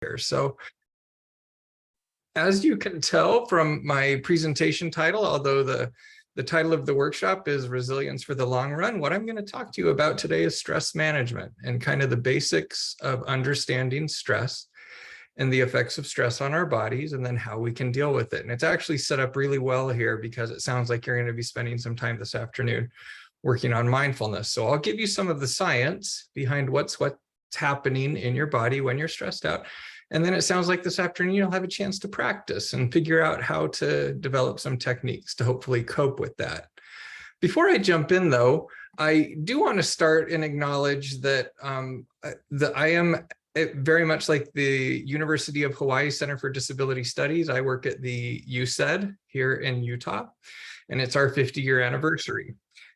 here. So as you can tell from my presentation title, although the title of the workshop is Resilience for the Long Run, what I'm going to talk to you about today is stress management and kind of the basics of understanding stress and the effects of stress on our bodies, and then how we can deal with it. And it's actually set up really well here because it sounds like you're going to be spending some time this afternoon working on mindfulness. So I'll give you some of the science behind what's happening in your body when you're stressed out. And then it sounds like this afternoon you'll have a chance to practice and figure out how to develop some techniques to hopefully cope with that. Before I jump in, though, I do want to start and acknowledge that I am very much like the University of Hawaii Center for Disability Studies. I work at the UCED here in Utah, and it's our 50-year anniversary.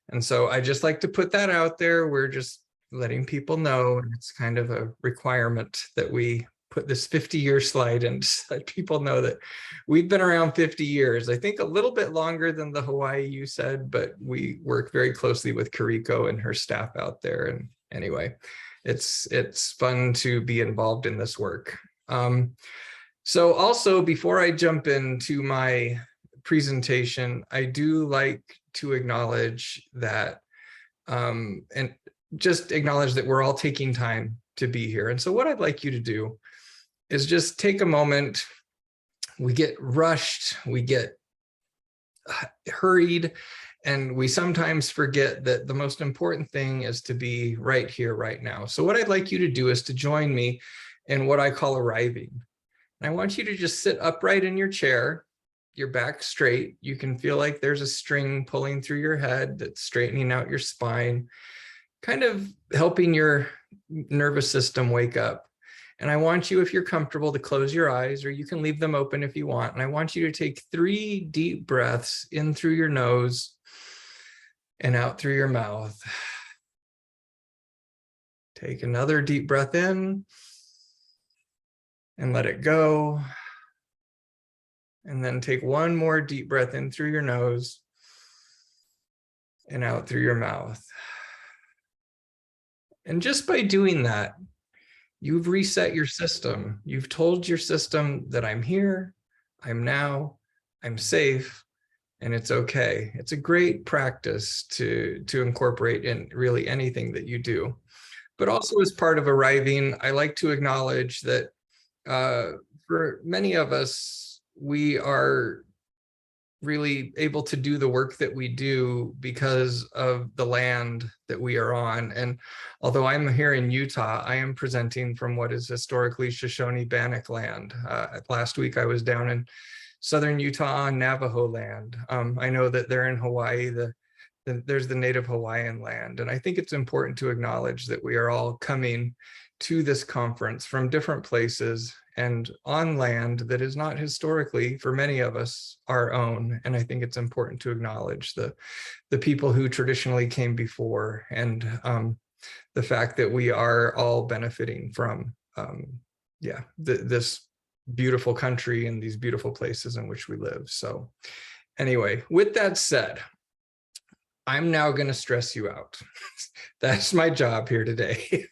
And so I just like to put that out there. We're just letting people know, and it's kind of a requirement that we put this 50-year slide and let people know that we've been around 50 years. I think a little bit longer than the Hawaii UCED, but we work very closely with Kariko and her staff out there. And anyway, it's fun to be involved in this work. So also, before I jump into my presentation, I do like to acknowledge that and just acknowledge that we're all taking time to be here. And so what I'd like you to do is just take a moment. We get rushed, we get hurried, and we sometimes forget that the most important thing is to be right here, right now. So what I'd like you to do is to join me in what I call arriving. And I want you to just sit upright in your chair, your back straight. You can feel like there's a string pulling through your head that's straightening out your spine, kind of helping your nervous system wake up. And I want you, if you're comfortable, to close your eyes, or you can leave them open if you want. And I want you to take 3 deep breaths in through your nose and out through your mouth. Take another deep breath in and let it go. And then take 1 more deep breath in through your nose and out through your mouth. And just by doing that, you've reset your system. You've told your system that I'm here, I'm now, I'm safe, and it's okay. It's a great practice to incorporate in really anything that you do. But also, as part of arriving, I like to acknowledge that for many of us, we are really able to do the work that we do because of the land that we are on. And although I'm here in Utah, I am presenting from what is historically Shoshone-Bannock land. Last week I was down in southern Utah on Navajo land. I know that they're in Hawaii, there's the native Hawaiian land. And I think it's important to acknowledge that we are all coming to this conference from different places and on land that is not historically, for many of us, our own. And I think it's important to acknowledge the people who traditionally came before, and the fact that we are all benefiting from this beautiful country and these beautiful places in which we live. So anyway, with that said, I'm now going to stress you out. That's my job here today.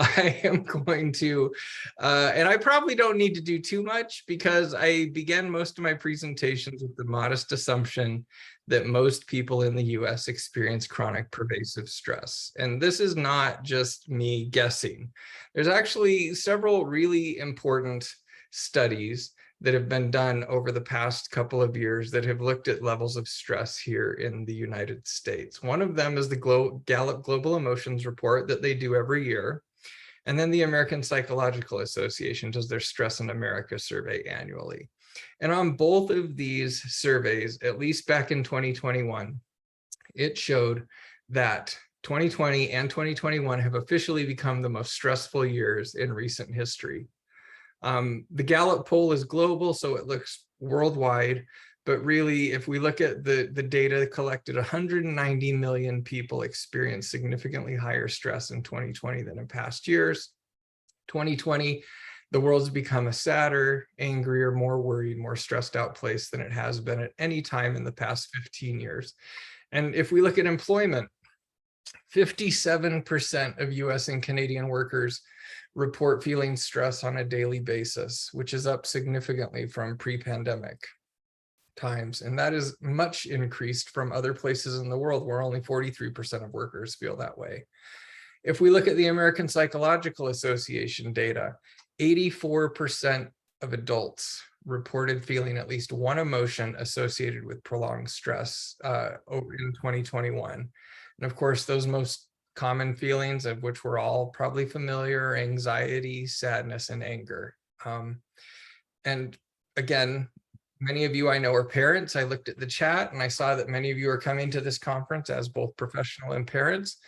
I am going to, and I probably don't need to do too much, because I began most of my presentations with the modest assumption that most people in the US experience chronic pervasive stress. And this is not just me guessing. There's actually several really important studies that have been done over the past couple of years that have looked at levels of stress here in the United States. One of them is the Gallup Global Emotions Report that they do every year. And then the American Psychological Association does their Stress in America survey annually. And on both of these surveys, at least back in 2021, it showed that 2020 and 2021 have officially become the most stressful years in recent history. The Gallup poll is global, so it looks worldwide, but really, if we look at the data collected, 190 million people experienced significantly higher stress in 2020 than in past years. 2020, the world's become a sadder, angrier, more worried, more stressed out place than it has been at any time in the past 15 years. And if we look at employment, 57% of US and Canadian workers report feeling stress on a daily basis, which is up significantly from pre-pandemic times. And that is much increased from other places in the world where only 43% of workers feel that way. If we look at the American Psychological Association data, 84% of adults reported feeling at least one emotion associated with prolonged stress over in 2021. And of course, those most common feelings, of which we're all probably familiar: anxiety, sadness, and anger. And again, many of you I know are parents. I looked at the chat and I saw that many of you are coming to this conference as both professional and parents.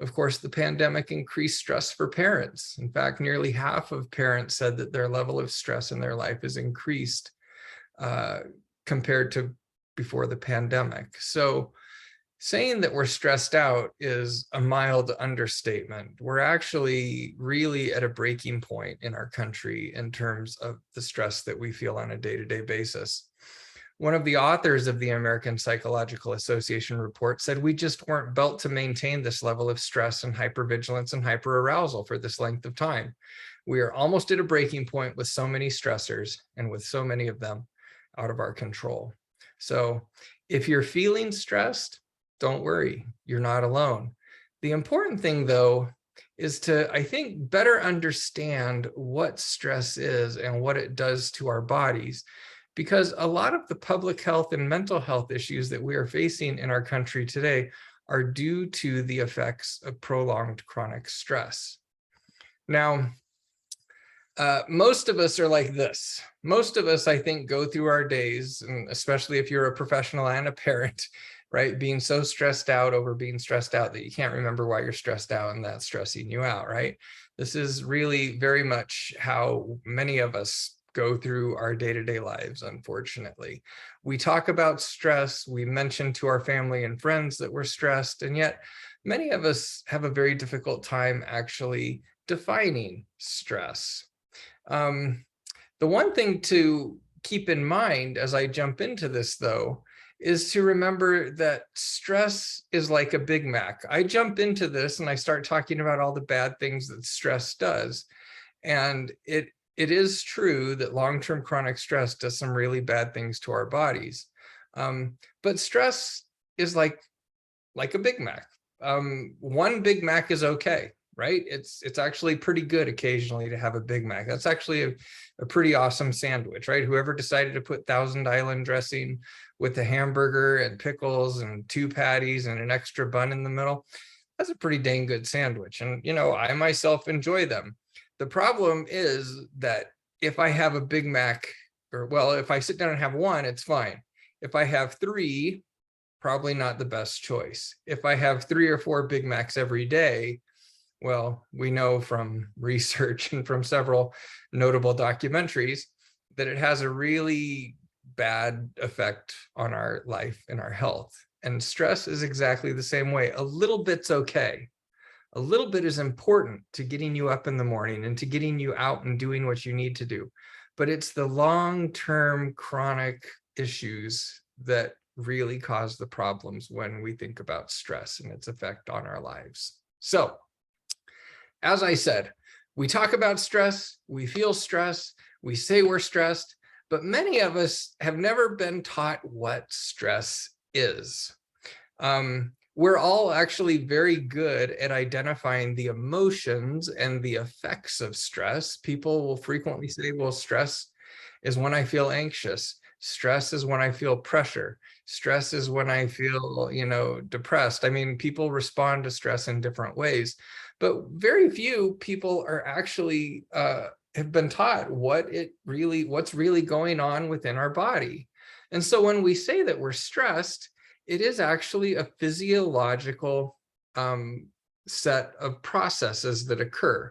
Of course, the pandemic increased stress for parents. In fact, nearly half of parents said that their level of stress in their life is increased compared to before the pandemic. So saying that we're stressed out is a mild understatement. We're actually really at a breaking point in our country in terms of the stress that we feel on a day-to-day basis. One of the authors of the American Psychological Association report said we just weren't built to maintain this level of stress and hypervigilance and hyperarousal for this length of time. We are almost at a breaking point with so many stressors and with so many of them out of our control. So if you're feeling stressed, don't worry, you're not alone. The important thing, though, is to, I think, better understand what stress is and what it does to our bodies, because a lot of the public health and mental health issues that we are facing in our country today are due to the effects of prolonged chronic stress. Now, most of us are like this. Most of us, I think, go through our days, and especially if you're a professional and a parent, right, being so stressed out over being stressed out that you can't remember why you're stressed out, and that's stressing you out, right? This is really very much how many of us go through our day-to-day lives, unfortunately. We talk about stress, we mention to our family and friends that we're stressed, and yet many of us have a very difficult time actually defining stress. The one thing to keep in mind as I jump into this, though, is to remember that stress is like a Big Mac. I jump into this and I start talking about all the bad things that stress does. And it is true that long-term chronic stress does some really bad things to our bodies. But stress is like a Big Mac. One Big Mac is okay, right? It's actually pretty good occasionally to have a Big Mac. That's actually a pretty awesome sandwich, right? Whoever decided to put Thousand Island dressing with the hamburger and pickles and 2 patties and an extra bun in the middle, that's a pretty dang good sandwich. And, you know, I myself enjoy them. The problem is that if I have a Big Mac, or well, if I sit down and have one, it's fine. If I have 3, probably not the best choice. If I have 3 or 4 Big Macs every day, well, we know from research and from several notable documentaries that it has a really bad effect on our life and our health. And stress is exactly the same way. A little bit's okay. A little bit is important to getting you up in the morning and to getting you out and doing what you need to do. But it's the long-term chronic issues that really cause the problems when we think about stress and its effect on our lives. So, as I said, we talk about stress, we feel stress, we say we're stressed, but many of us have never been taught what stress is. We're all actually very good at identifying the emotions and the effects of stress. People will frequently say, well, stress is when I feel anxious. Stress is when I feel pressure. Stress is when I feel, you know, depressed. I mean, people respond to stress in different ways, but very few people are actually have been taught what's really going on within our body. And so when we say that we're stressed, it is actually a physiological set of processes that occur.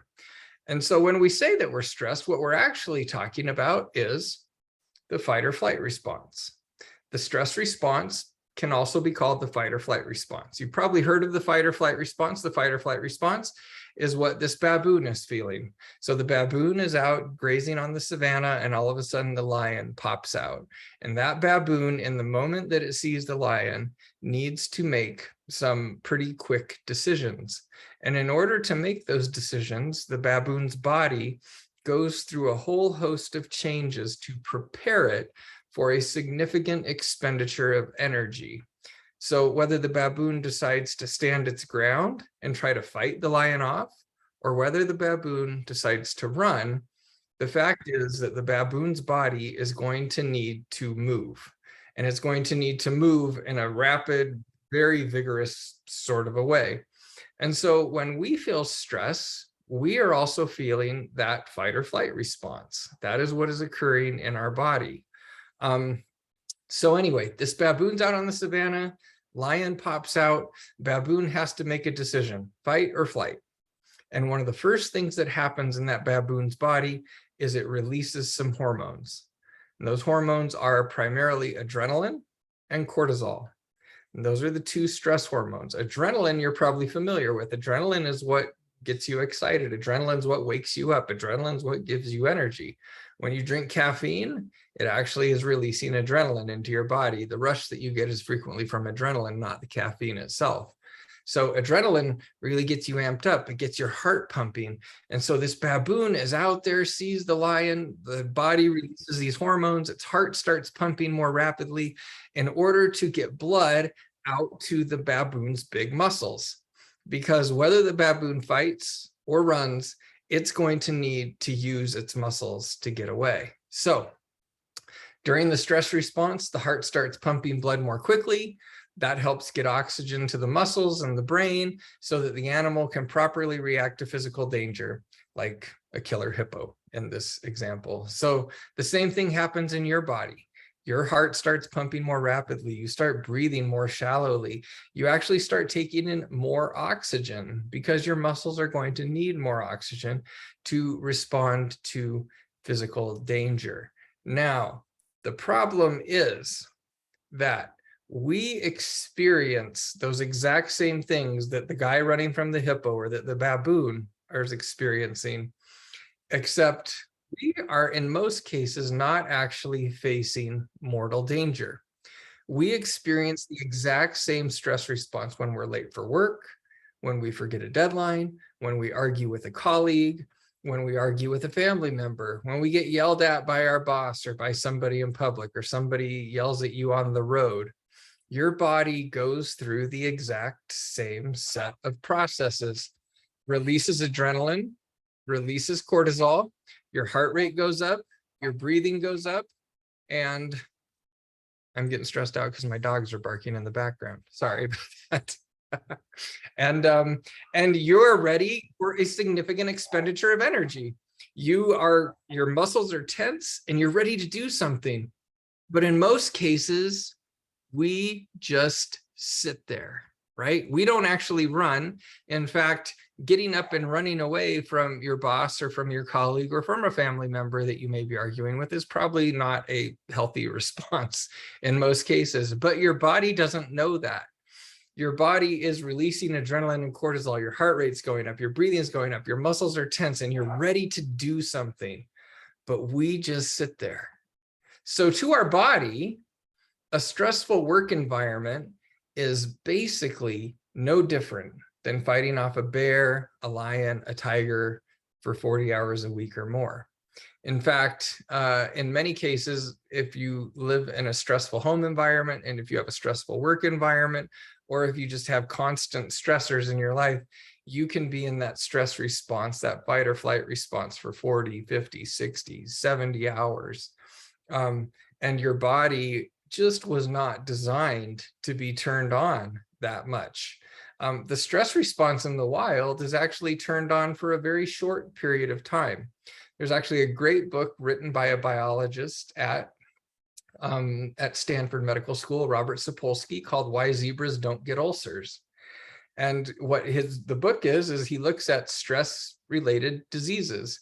And so when we say that we're stressed, what we're actually talking about is the fight or flight response. The stress response can also be called the fight or flight response. You've probably heard of the fight or flight response. The fight or flight response is what this baboon is feeling. So the baboon is out grazing on the savannah, and all of a sudden the lion pops out. And that baboon, in the moment that it sees the lion, needs to make some pretty quick decisions. And in order to make those decisions, the baboon's body goes through a whole host of changes to prepare it for a significant expenditure of energy. So whether the baboon decides to stand its ground and try to fight the lion off, or whether the baboon decides to run, the fact is that the baboon's body is going to need to move. And it's going to need to move in a rapid, very vigorous sort of a way. And so when we feel stress, we are also feeling that fight or flight response. That is what is occurring in our body. So anyway, this baboon's out on the savannah, lion pops out, baboon has to make a decision, fight or flight. And one of the first things that happens in that baboon's body is it releases some hormones. And those hormones are primarily adrenaline and cortisol. And those are the two stress hormones. Adrenaline, you're probably familiar with. Adrenaline is what gets you excited. Adrenaline is what wakes you up. Adrenaline is what gives you energy. When you drink caffeine, it actually is releasing adrenaline into your body. The rush that you get is frequently from adrenaline, not the caffeine itself. So adrenaline really gets you amped up. It gets your heart pumping. And so this baboon is out there, sees the lion, the body releases these hormones, its heart starts pumping more rapidly in order to get blood out to the baboon's big muscles. Because whether the baboon fights or runs, it's going to need to use its muscles to get away. So during the stress response, the heart starts pumping blood more quickly. That helps get oxygen to the muscles and the brain so that the animal can properly react to physical danger, like a killer hippo in this example. So the same thing happens in your body. Your heart starts pumping more rapidly. You start breathing more shallowly. You actually start taking in more oxygen because your muscles are going to need more oxygen to respond to physical danger. Now, the problem is that we experience those exact same things that the guy running from the hippo or that the baboon is experiencing, except we are in most cases not actually facing mortal danger. We experience the exact same stress response when we're late for work, when we forget a deadline, when we argue with a colleague, when we argue with a family member, when we get yelled at by our boss or by somebody in public, or somebody yells at you on the road. Your body goes through the exact same set of processes, releases adrenaline, releases cortisol, your heart rate goes up, your breathing goes up, and I'm getting stressed out because my dogs are barking in the background. Sorry about that. And you're ready for a significant expenditure of energy. Your muscles are tense and you're ready to do something. But in most cases, we just sit there, right? We don't actually run. In fact, getting up and running away from your boss or from your colleague or from a family member that you may be arguing with is probably not a healthy response in most cases, but your body doesn't know that. Your body is releasing adrenaline and cortisol, your heart rate's going up, your breathing is going up, your muscles are tense, and you're ready to do something, but we just sit there. So to our body, a stressful work environment is basically no different than fighting off a bear, a lion, a tiger for 40 hours a week or more. In fact, in many cases, if you live in a stressful home environment, and if you have a stressful work environment, or if you just have constant stressors in your life, you can be in that stress response, that fight or flight response for 40, 50, 60, 70 hours. And your body just was not designed to be turned on that much. The stress response in the wild is actually turned on for a very short period of time. There's actually a great book written by a biologist at Stanford Medical School, Robert Sapolsky, called Why Zebras Don't Get Ulcers. And what the book is he looks at stress-related diseases.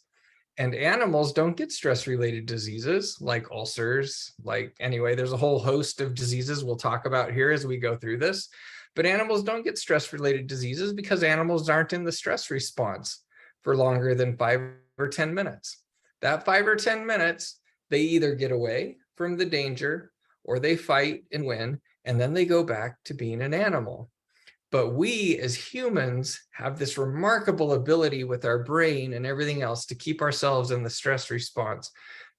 And animals don't get stress-related diseases like ulcers, anyway, there's a whole host of diseases we'll talk about here as we go through this. But animals don't get stress-related diseases because animals aren't in the stress response for longer than 5 or 10 minutes. That 5 or 10 minutes, they either get away from the danger or they fight and win, and then they go back to being an animal. But we as humans have this remarkable ability with our brain and everything else to keep ourselves in the stress response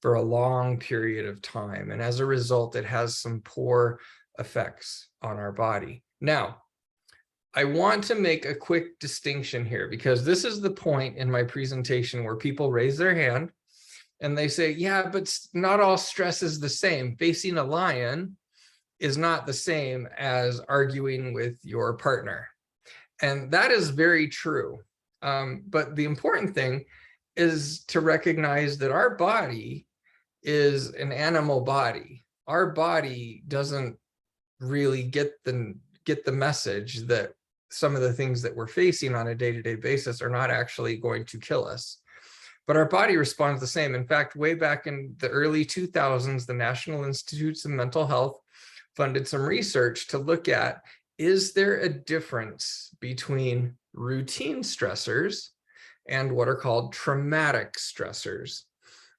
for a long period of time. And as a result, it has some poor effects on our body. Now, I want to make a quick distinction here because this is the point in my presentation where people raise their hand and they say, yeah, but not all stress is the same. Facing a lion is not the same as arguing with your partner. And that is very true. But the important thing is to recognize that our body is an animal body. Our body doesn't really get the message that some of the things that we're facing on a day-to-day basis are not actually going to kill us. But our body responds the same. In fact, way back in the early 2000s, the National Institutes of Mental Health funded some research to look at, is there a difference between routine stressors and what are called traumatic stressors?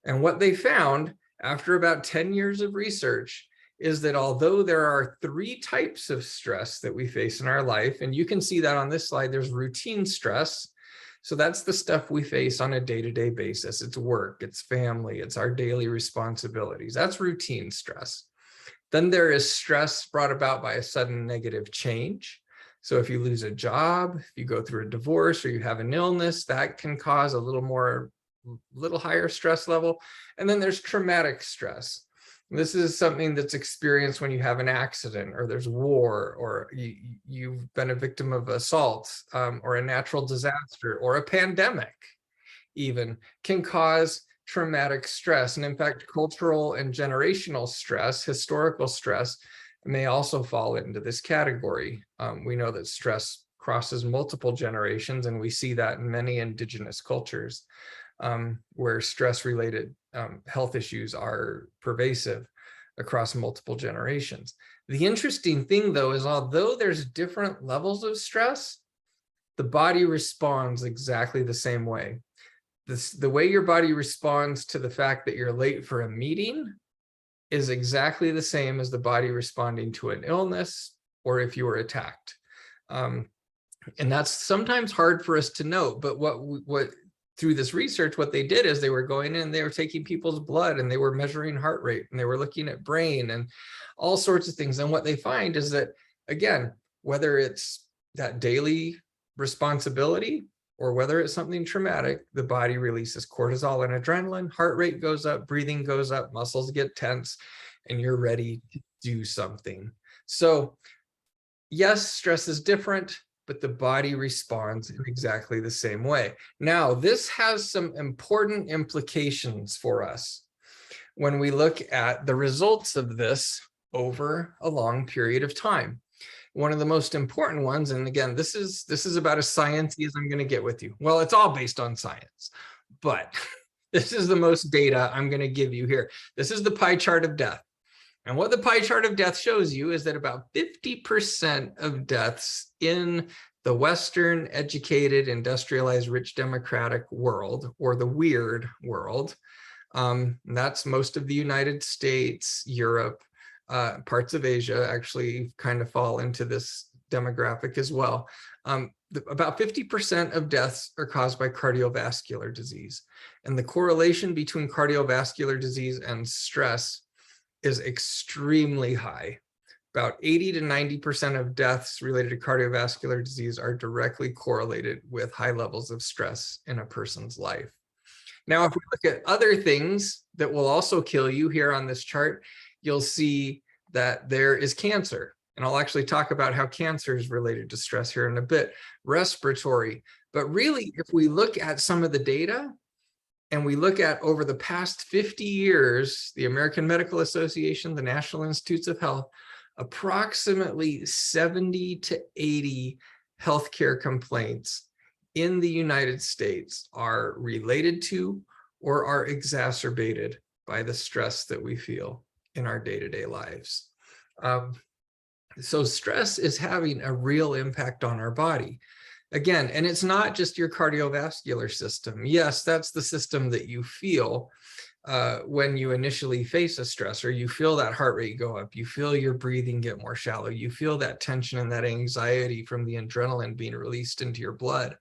And what they found after about 10 years of research is that although there are 3 types of stress that we face in our life, and you can see that on this slide, there's routine stress. So that's the stuff we face on a day-to-day basis. It's work, it's family, it's our daily responsibilities. That's routine stress. Then there is stress brought about by a sudden negative change. So if you lose a job, if you go through a divorce or you have an illness, that can cause a little higher stress level. And then there's traumatic stress. This is something that's experienced when you have an accident or there's war or you've been a victim of assault or a natural disaster or a pandemic even can cause traumatic stress. And in fact, cultural and generational stress, historical stress, may also fall into this category. We know that stress crosses multiple generations, and we see that in many indigenous cultures where stress-related health issues are pervasive across multiple generations. The interesting thing, though, is although there's different levels of stress, the body responds exactly the same way. The way your body responds to the fact that you're late for a meeting is exactly the same as the body responding to an illness or if you were attacked. And that's sometimes hard for us to know, but what through this research, what they did is they were going in and they were taking people's blood and they were measuring heart rate and they were looking at brain and all sorts of things. And what they find is that, again, whether it's that daily responsibility or whether it's something traumatic, the body releases cortisol and adrenaline, heart rate goes up, breathing goes up, muscles get tense, and you're ready to do something. So yes, stress is different, but the body responds in exactly the same way. Now, this has some important implications for us when we look at the results of this over a long period of time. One of the most important ones, and again, this is about as sciencey as I'm going to get with you. Well, it's all based on science, but this is the most data I'm going to give you here. This is the pie chart of death. And what the pie chart of death shows you is that about 50% of deaths in the Western, educated, industrialized, rich, democratic world, or the weird world, that's most of the United States, Europe, parts of Asia actually kind of fall into this demographic as well. About 50% of deaths are caused by cardiovascular disease. And the correlation between cardiovascular disease and stress is extremely high. About 80 to 90% of deaths related to cardiovascular disease are directly correlated with high levels of stress in a person's life. Now, if we look at other things that will also kill you here on this chart, you'll see that there is cancer. And I'll actually talk about how cancer is related to stress here in a bit, respiratory. But really, if we look at some of the data, and we look at over the past 50 years, the American Medical Association, the National Institutes of Health, approximately 70 to 80 healthcare complaints in the United States are related to or are exacerbated by the stress that we feel in our day-to-day lives. So stress is having a real impact on our body. Again, and it's not just your cardiovascular system. Yes, that's the system that you feel when you initially face a stressor. You feel that heart rate go up. You feel your breathing get more shallow. You feel that tension and that anxiety from the adrenaline being released into your blood.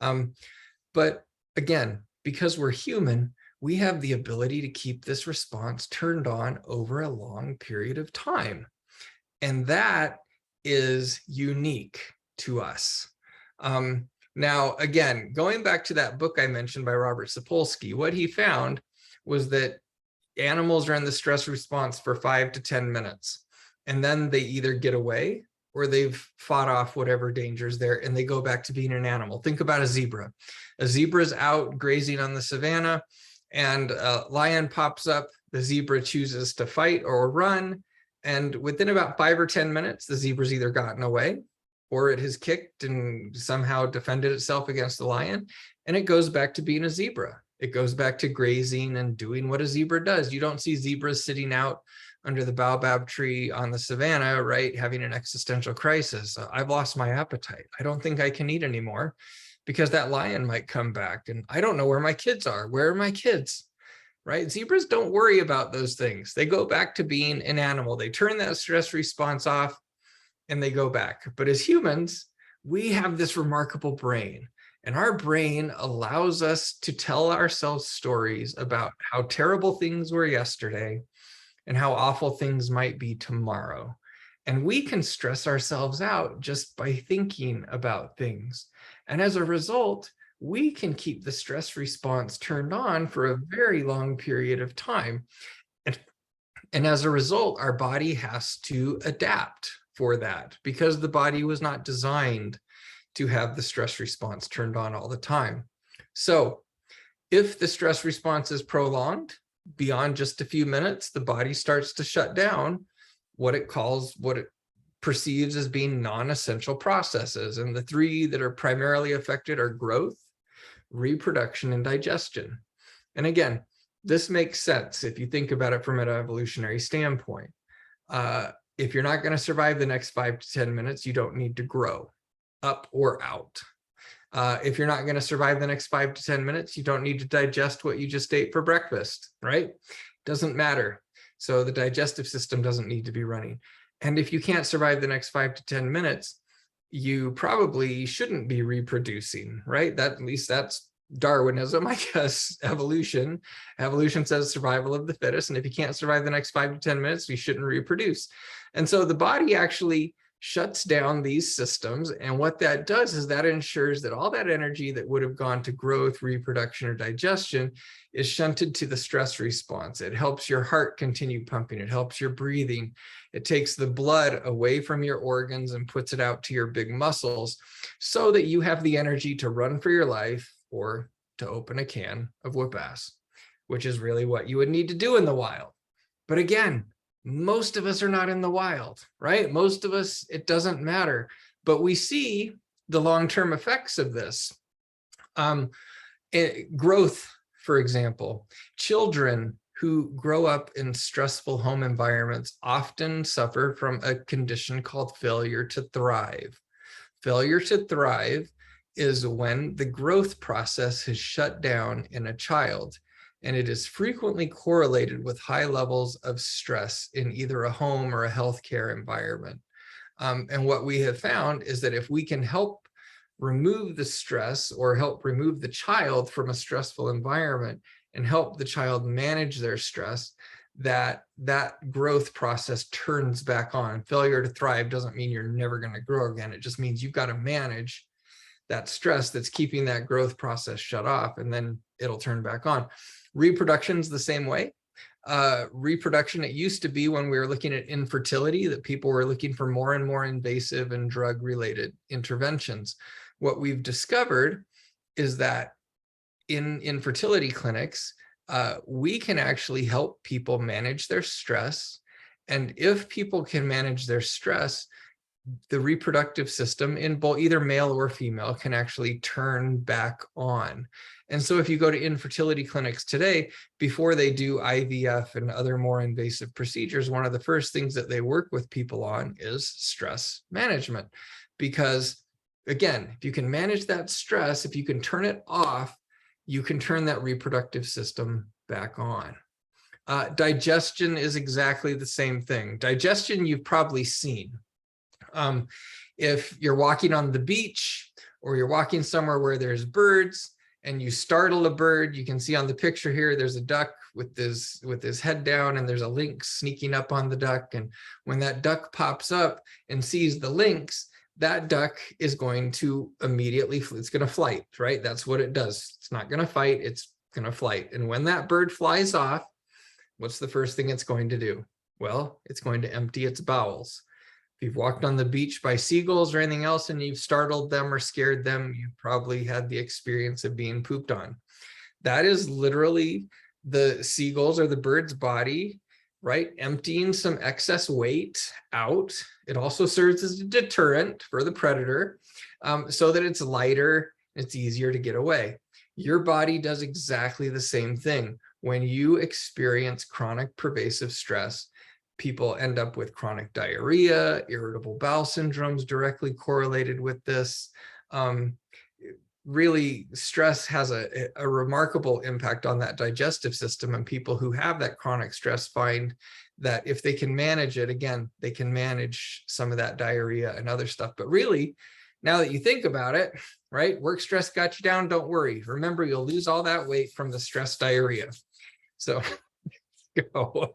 But again, because we're human, we have the ability to keep this response turned on over a long period of time. And that is unique to us. Now, again, going back to that book I mentioned by Robert Sapolsky, what he found was that animals are in the stress response for 5 to 10 minutes, and then they either get away or they've fought off whatever danger's there and they go back to being an animal. Think about a zebra. A zebra is out grazing on the savannah and a lion pops up. The zebra chooses to fight or run. And within about 5 or 10 minutes, the zebra's either gotten away or it has kicked and somehow defended itself against the lion, and it goes back to being a zebra. It goes back to grazing and doing what a zebra does. You don't see zebras sitting out under the baobab tree on the savannah, right, having an existential crisis. I've lost my appetite. I don't think I can eat anymore because that lion might come back, and I don't know where my kids are. Where are my kids? Right? Zebras don't worry about those things. They go back to being an animal. They turn that stress response off and they go back. But as humans, we have this remarkable brain, and our brain allows us to tell ourselves stories about how terrible things were yesterday and how awful things might be tomorrow. And we can stress ourselves out just by thinking about things. And as a result, we can keep the stress response turned on for a very long period of time. And as a result, our body has to adapt for that because the body was not designed to have the stress response turned on all the time. So if the stress response is prolonged beyond just a few minutes, the body starts to shut down what it perceives as being non-essential processes. And the three that are primarily affected are growth, reproduction, and digestion. And again, this makes sense if you think about it from an evolutionary standpoint. If you're not going to survive the next 5 to 10 minutes, you don't need to grow up or out. If you're not going to survive the next 5 to 10 minutes, you don't need to digest what you just ate for breakfast, right? Doesn't matter. So the digestive system doesn't need to be running. And if you can't survive the next 5 to 10 minutes, you probably shouldn't be reproducing, right? At least that's Darwinism, I guess. Evolution says survival of the fittest. And if you can't survive the next 5 to 10 minutes, you shouldn't reproduce. And so the body actually shuts down these systems. And what that does is that ensures that all that energy that would have gone to growth, reproduction, or digestion is shunted to the stress response. It helps your heart continue pumping. It helps your breathing. It takes the blood away from your organs and puts it out to your big muscles so that you have the energy to run for your life or to open a can of whoop ass, which is really what you would need to do in the wild. But again, most of us are not in the wild, right? Most of us, it doesn't matter, but we see the long-term effects of this. Growth, for example, children who grow up in stressful home environments often suffer from a condition called failure to thrive. Failure to thrive is when the growth process has shut down in a child, and it is frequently correlated with high levels of stress in either a home or a healthcare environment. And what we have found is that if we can help remove the stress or help remove the child from a stressful environment and help the child manage their stress, that growth process turns back on. Failure to thrive doesn't mean you're never going to grow again. It just means you've got to manage that stress that's keeping that growth process shut off, and then it'll turn back on. Reproduction's the same way. Reproduction, it used to be when we were looking at infertility that people were looking for more and more invasive and drug-related interventions. What we've discovered is that in infertility clinics, we can actually help people manage their stress. And if people can manage their stress, the reproductive system in both either male or female can actually turn back on. And so if you go to infertility clinics today, before they do IVF and other more invasive procedures, one of the first things that they work with people on is stress management. Because again, if you can manage that stress, if you can turn it off, you can turn that reproductive system back on. Digestion is exactly the same thing. Digestion you've probably seen. If you're walking on the beach or you're walking somewhere where there's birds and you startle a bird, you can see on the picture here, there's a duck with his head down and there's a lynx sneaking up on the duck. And when that duck pops up and sees the lynx, that duck is going to immediately, it's going to flight, right? That's what it does. It's not going to fight, it's going to flight. And when that bird flies off, what's the first thing it's going to do? Well, it's going to empty its bowels. If you've walked on the beach by seagulls or anything else and you've startled them or scared them, you probably had the experience of being pooped on. That is literally the seagulls or the bird's body, right? Emptying some excess weight out. It also serves as a deterrent for the predator, so that it's lighter, it's easier to get away. Your body does exactly the same thing. When you experience chronic pervasive stress, people end up with chronic diarrhea, irritable bowel syndromes directly correlated with this. Really, stress has a remarkable impact on that digestive system, and people who have that chronic stress find that if they can manage it, again, they can manage some of that diarrhea and other stuff. But really, now that you think about it, right, work stress got you down, don't worry. Remember, you'll lose all that weight from the stress diarrhea. So go.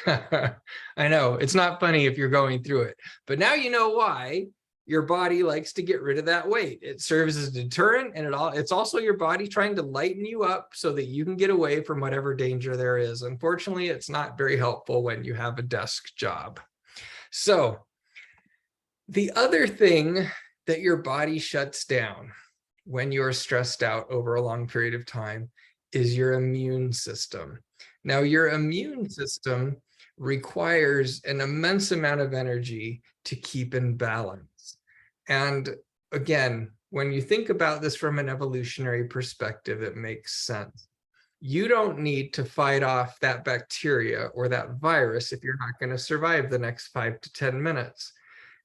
I know it's not funny if you're going through it, but now you know why your body likes to get rid of that weight. It serves as a deterrent, and it's also your body trying to lighten you up so that you can get away from whatever danger there is. Unfortunately, it's not very helpful when you have a desk job. So the other thing that your body shuts down when you're stressed out over a long period of time is your immune system. Now, your immune system requires an immense amount of energy to keep in balance. And again, when you think about this from an evolutionary perspective, it makes sense. You don't need to fight off that bacteria or that virus if you're not going to survive the next 5 to 10 minutes.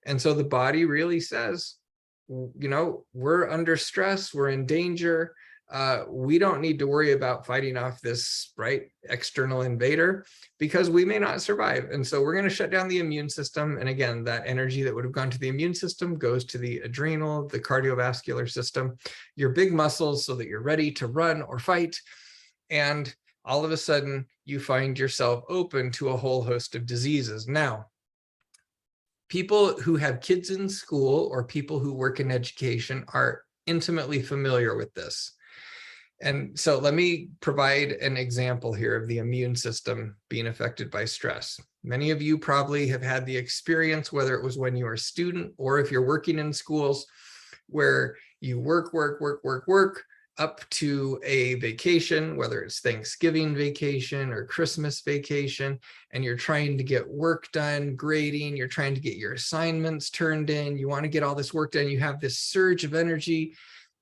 And so the body really says, you know, we're under stress, we're in danger. We don't need to worry about fighting off this, right, external invader, because we may not survive. And so we're going to shut down the immune system. And again, that energy that would have gone to the immune system goes to the adrenal, the cardiovascular system, your big muscles, so that you're ready to run or fight. And all of a sudden, you find yourself open to a whole host of diseases. Now, people who have kids in school or people who work in education are intimately familiar with this. And so let me provide an example here of the immune system being affected by stress. Many of you probably have had the experience, whether it was when you were a student or if you're working in schools, where you work up to a vacation, whether it's Thanksgiving vacation or Christmas vacation, and you're trying to get work done, grading, you're trying to get your assignments turned in, you want to get all this work done, you have this surge of energy.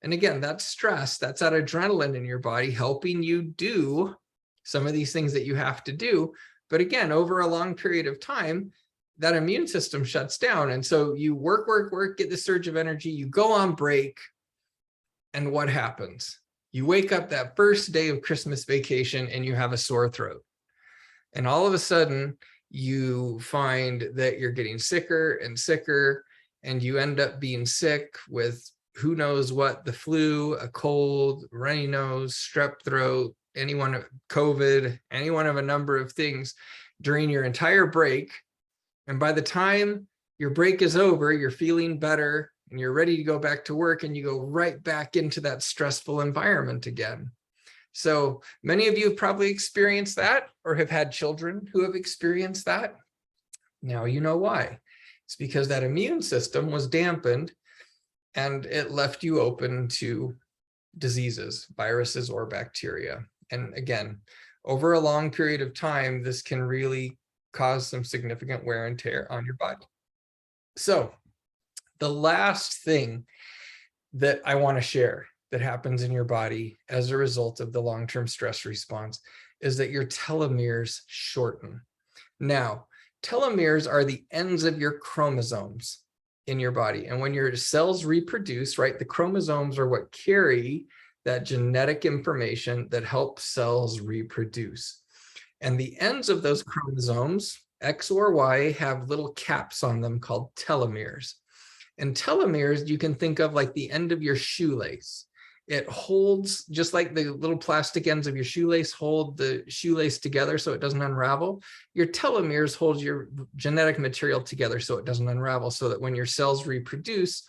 And again, that's stress, that's that adrenaline in your body helping you do some of these things that you have to do. But again, over a long period of time, that immune system shuts down. And so you work, get the surge of energy, you go on break. And what happens? You wake up that first day of Christmas vacation and you have a sore throat. And all of a sudden, you find that you're getting sicker and sicker, and you end up being sick with who knows what, the flu, a cold, runny nose, strep throat, COVID, any one of a number of things during your entire break. And by the time your break is over, you're feeling better and you're ready to go back to work, and you go right back into that stressful environment again. So many of you have probably experienced that or have had children who have experienced that. Now you know why. It's because that immune system was dampened and it left you open to diseases, viruses or bacteria. And again, over a long period of time, this can really cause some significant wear and tear on your body. So the last thing that I want to share that happens in your body as a result of the long-term stress response is that your telomeres shorten. Now, telomeres are the ends of your chromosomes in your body. And when your cells reproduce, right, the chromosomes are what carry that genetic information that helps cells reproduce. And the ends of those chromosomes, X or Y, have little caps on them called telomeres. And telomeres, you can think of like the end of your shoelace. It holds, just like the little plastic ends of your shoelace hold the shoelace together so it doesn't unravel. Your telomeres hold your genetic material together so it doesn't unravel, so that when your cells reproduce,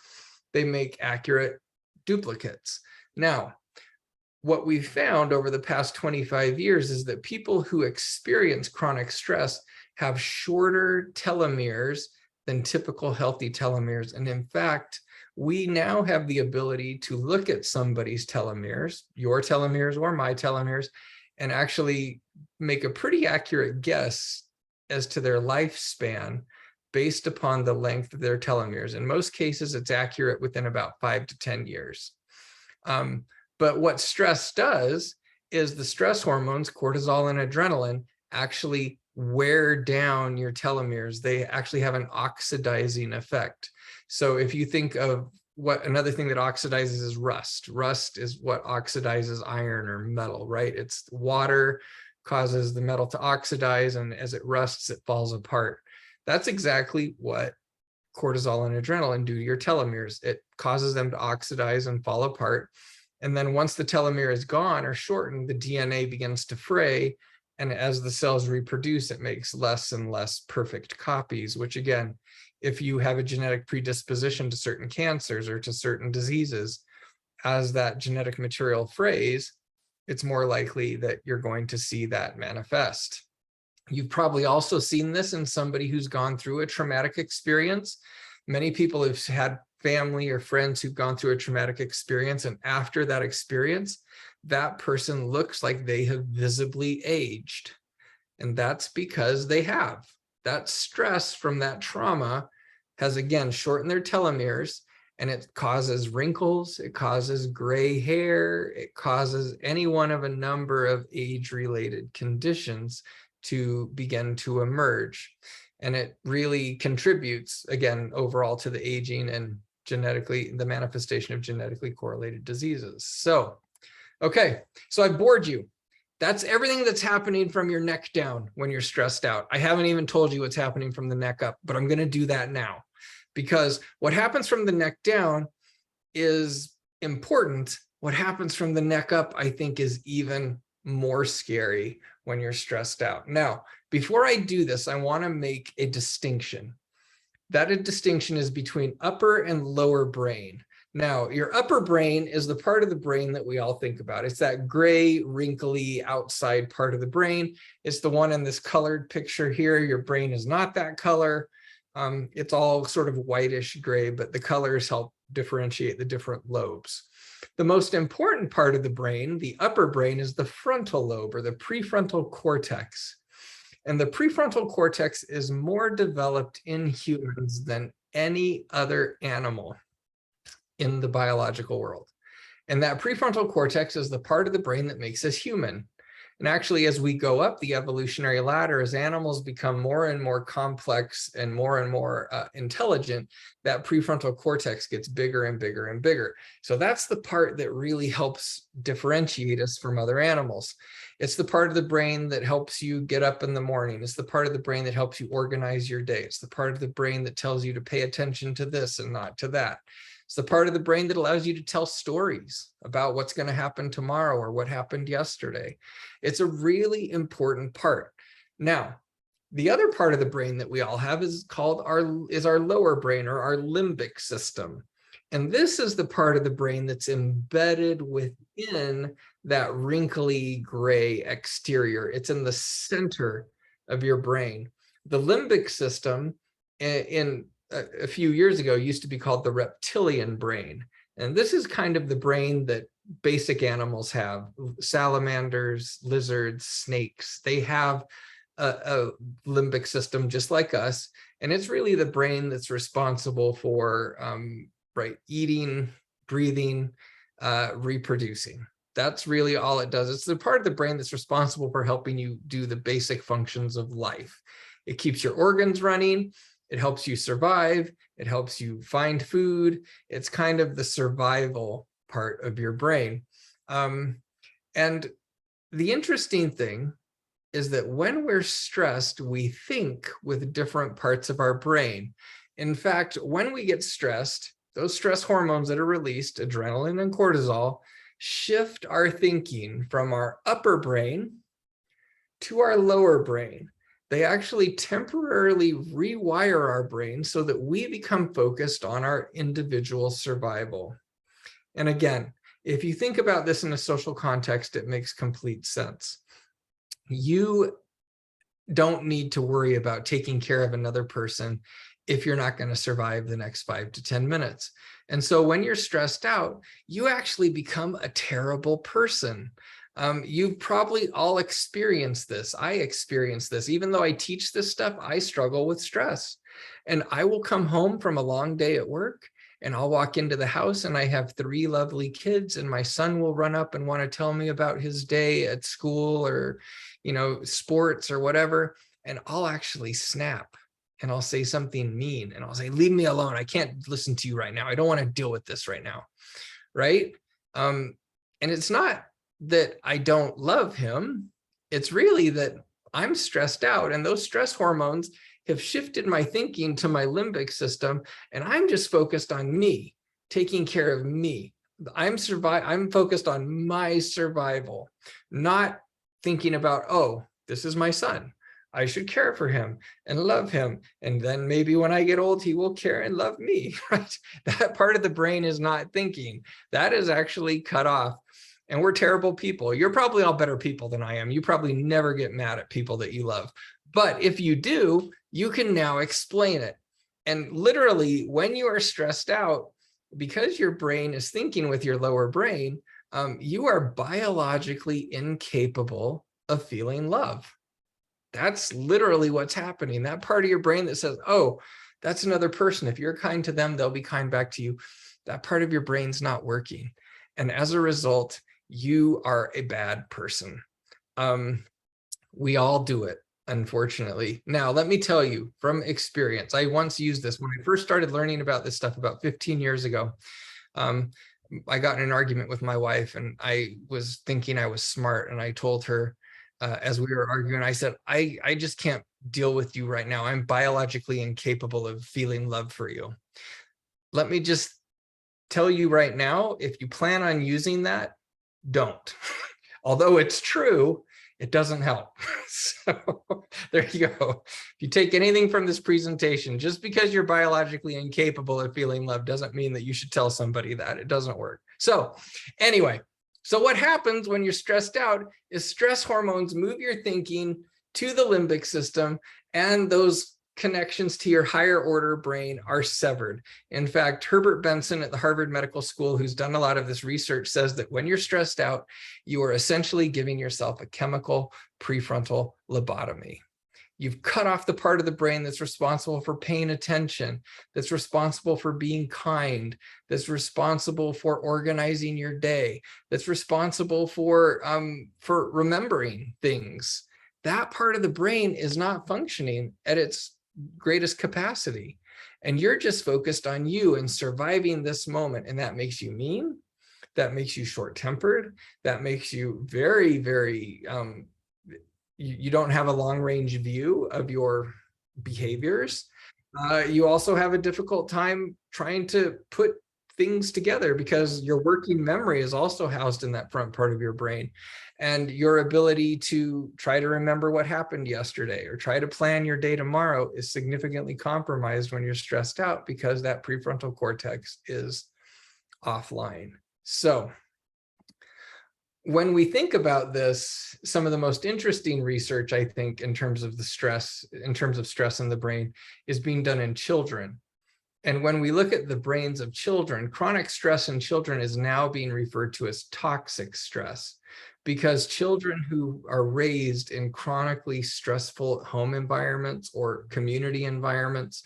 they make accurate duplicates. Now, what we've found over the past 25 years is that people who experience chronic stress have shorter telomeres than typical healthy telomeres. And in fact, we now have the ability to look at somebody's telomeres, your telomeres or my telomeres, and actually make a pretty accurate guess as to their lifespan based upon the length of their telomeres. In most cases, it's accurate within about 5 to 10 years. But what stress does is the stress hormones, cortisol and adrenaline, actually wear down your telomeres. They actually have an oxidizing effect. So if you think of what another thing that oxidizes is rust. Rust is what oxidizes iron or metal, right? It's water causes the metal to oxidize, and as it rusts, it falls apart. That's exactly what cortisol and adrenaline do to your telomeres. It causes them to oxidize and fall apart. And then once the telomere is gone or shortened, the DNA begins to fray. And as the cells reproduce, it makes less and less perfect copies, which again, if you have a genetic predisposition to certain cancers or to certain diseases, as that genetic material frays, it's more likely that you're going to see that manifest. You've probably also seen this in somebody who's gone through a traumatic experience. Many people have had family or friends who've gone through a traumatic experience, and after that experience, that person looks like they have visibly aged. And that's because they have. That stress from that trauma has, again, shortened their telomeres, and it causes wrinkles, it causes gray hair, it causes any one of a number of age-related conditions to begin to emerge. And it really contributes, again, overall to the aging and genetically, the manifestation of genetically correlated diseases. So, okay, so I bored you. That's everything that's happening from your neck down when you're stressed out. I haven't even told you what's happening from the neck up, but I'm going to do that now, because what happens from the neck down is important. What happens from the neck up, I think, is even more scary when you're stressed out. Now, before I do this, I want to make a distinction. That a distinction is between upper and lower brain. Now, your upper brain is the part of the brain that we all think about. It's that gray, wrinkly outside part of the brain. It's the one in this colored picture here. Your brain is not that color. It's all sort of whitish gray, but the colors help differentiate the different lobes. The most important part of the brain, the upper brain, is the frontal lobe, or the prefrontal cortex. And the prefrontal cortex is more developed in humans than any other animal in the biological world. And that prefrontal cortex is the part of the brain that makes us human. And actually, as we go up the evolutionary ladder, as animals become more and more complex and more intelligent, that prefrontal cortex gets bigger and bigger and bigger. So that's the part that really helps differentiate us from other animals. It's the part of the brain that helps you get up in the morning. It's the part of the brain that helps you organize your day. It's the part of the brain that tells you to pay attention to this and not to that. It's the part of the brain that allows you to tell stories about what's going to happen tomorrow or what happened yesterday. It's a really important part. Now, the other part of the brain that we all have is called our lower brain, or our limbic system. And this is the part of the brain that's embedded within that wrinkly gray exterior. It's in the center of your brain. The limbic system a few years ago used to be called the reptilian brain. And this is kind of the brain that basic animals have. Salamanders, lizards, snakes, they have a limbic system just like us, and it's really the brain that's responsible for eating, breathing, reproducing. That's really all it does. It's the part of the brain that's responsible for helping you do the basic functions of life. It keeps your organs running. It helps you survive. It helps you find food. It's kind of the survival part of your brain. And the interesting thing is that when we're stressed, we think with different parts of our brain. In fact, when we get stressed, those stress hormones that are released, adrenaline and cortisol, shift our thinking from our upper brain to our lower brain. They actually temporarily rewire our brain so that we become focused on our individual survival. And again, if you think about this in a social context, it makes complete sense. You don't need to worry about taking care of another person if you're not going to survive the next 5 to 10 minutes. And so when you're stressed out, you actually become a terrible person. You've probably all experienced this. I experienced this. Even though I teach this stuff, I struggle with stress. And I will come home from a long day at work, and I'll walk into the house and I have 3 lovely kids, and my son will run up and want to tell me about his day at school or, sports or whatever. And I'll actually snap and I'll say something mean and I'll say, leave me alone. I can't listen to you right now. I don't want to deal with this right now. Right. And it's not that I don't love him. It's really that I'm stressed out, and those stress hormones have shifted my thinking to my limbic system, and I'm just focused on me, taking care of me. I'm focused on my survival, not thinking about, oh, this is my son. I should care for him and love him. And then maybe when I get old, he will care and love me, right? That part of the brain is not thinking. That is actually cut off. And we're terrible people. You're probably all better people than I am. You probably never get mad at people that you love. But if you do, you can now explain it. And literally, when you are stressed out, because your brain is thinking with your lower brain, you are biologically incapable of feeling love. That's literally what's happening. That part of your brain that says, oh, that's another person. If you're kind to them, they'll be kind back to you. That part of your brain's not working. And as a result, you are a bad person. We all do it, unfortunately. Now, let me tell you from experience, I once used this when I first started learning about this stuff about 15 years ago. I got in an argument with my wife, and I was thinking I was smart. And I told her, as we were arguing, I said, I just can't deal with you right now. I'm biologically incapable of feeling love for you. Let me just tell you right now, if you plan on using that, don't. Although it's true, it doesn't help. So there you go. If you take anything from this presentation, just because you're biologically incapable of feeling love doesn't mean that you should tell somebody that. It doesn't work. So anyway, so what happens when you're stressed out is stress hormones move your thinking to the limbic system, and those connections to your higher order brain are severed. In fact, Herbert Benson at the Harvard Medical School, who's done a lot of this research, says that when you're stressed out, you are essentially giving yourself a chemical prefrontal lobotomy. You've cut off the part of the brain that's responsible for paying attention, that's responsible for being kind, that's responsible for organizing your day, that's responsible for remembering things. That part of the brain is not functioning at its greatest capacity. And you're just focused on you and surviving this moment. And that makes you mean, that makes you short-tempered, that makes you very, very, you don't have a long-range view of your behaviors. You also have a difficult time trying to put things together because your working memory is also housed in that front part of your brain. And your ability to try to remember what happened yesterday or try to plan your day tomorrow is significantly compromised when you're stressed out because that prefrontal cortex is offline. So when we think about this, some of the most interesting research, I think, in terms of stress in the brain is being done in children. And when we look at the brains of children, chronic stress in children is now being referred to as toxic stress, because children who are raised in chronically stressful home environments or community environments,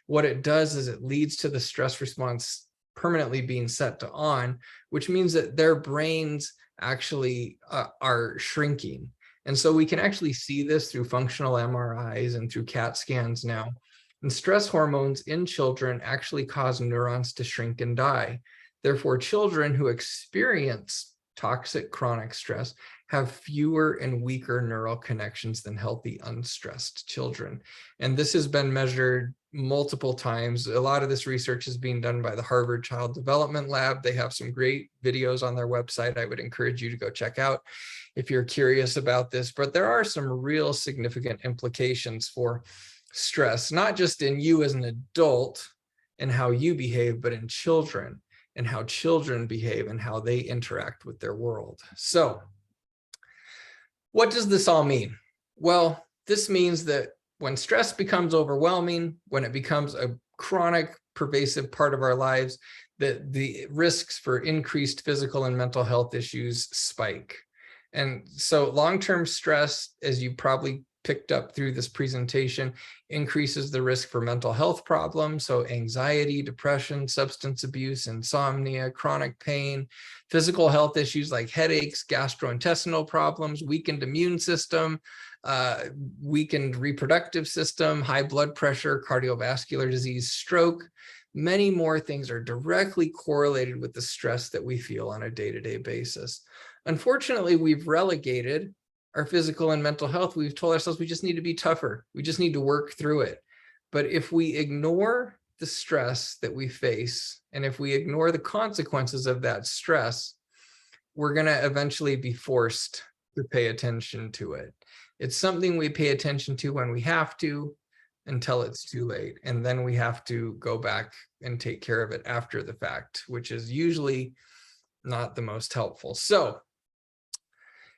what it does is it leads to the stress response permanently being set to on, which means that their brains actually are shrinking. And so we can actually see this through functional MRIs and through CAT scans now. And stress hormones in children actually cause neurons to shrink and die. Therefore, children who experience toxic chronic stress have fewer and weaker neural connections than healthy, unstressed children. And this has been measured multiple times. A lot of this research is being done by the Harvard Child Development Lab. They have some great videos on their website. I would encourage you to go check out if you're curious about this. But there are some real significant implications for stress, not just in you as an adult and how you behave, but in children and how children behave and how they interact with their world. So what does this all mean? Well, this means that when stress becomes overwhelming, when it becomes a chronic, pervasive part of our lives, that the risks for increased physical and mental health issues spike. And so long-term stress, as you probably picked up through this presentation, increases the risk for mental health problems. So anxiety, depression, substance abuse, insomnia, chronic pain, physical health issues like headaches, gastrointestinal problems, weakened immune system, weakened reproductive system, high blood pressure, cardiovascular disease, stroke. Many more things are directly correlated with the stress that we feel on a day-to-day basis. Unfortunately, we've relegated our physical and mental health. We've told ourselves we just need to be tougher. We just need to work through it. But if we ignore the stress that we face, and if we ignore the consequences of that stress, we're going to eventually be forced to pay attention to it. It's something we pay attention to when we have to, until it's too late. And then we have to go back and take care of it after the fact, which is usually not the most helpful. So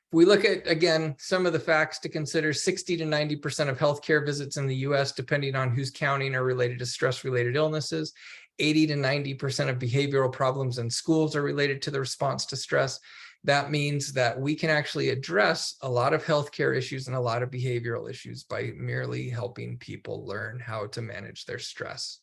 if we look at, again, some of the facts to consider, 60 to 90% of healthcare visits in the US, depending on who's counting, are related to stress-related illnesses. 80 to 90% of behavioral problems in schools are related to the response to stress. That means that we can actually address a lot of healthcare issues and a lot of behavioral issues by merely helping people learn how to manage their stress.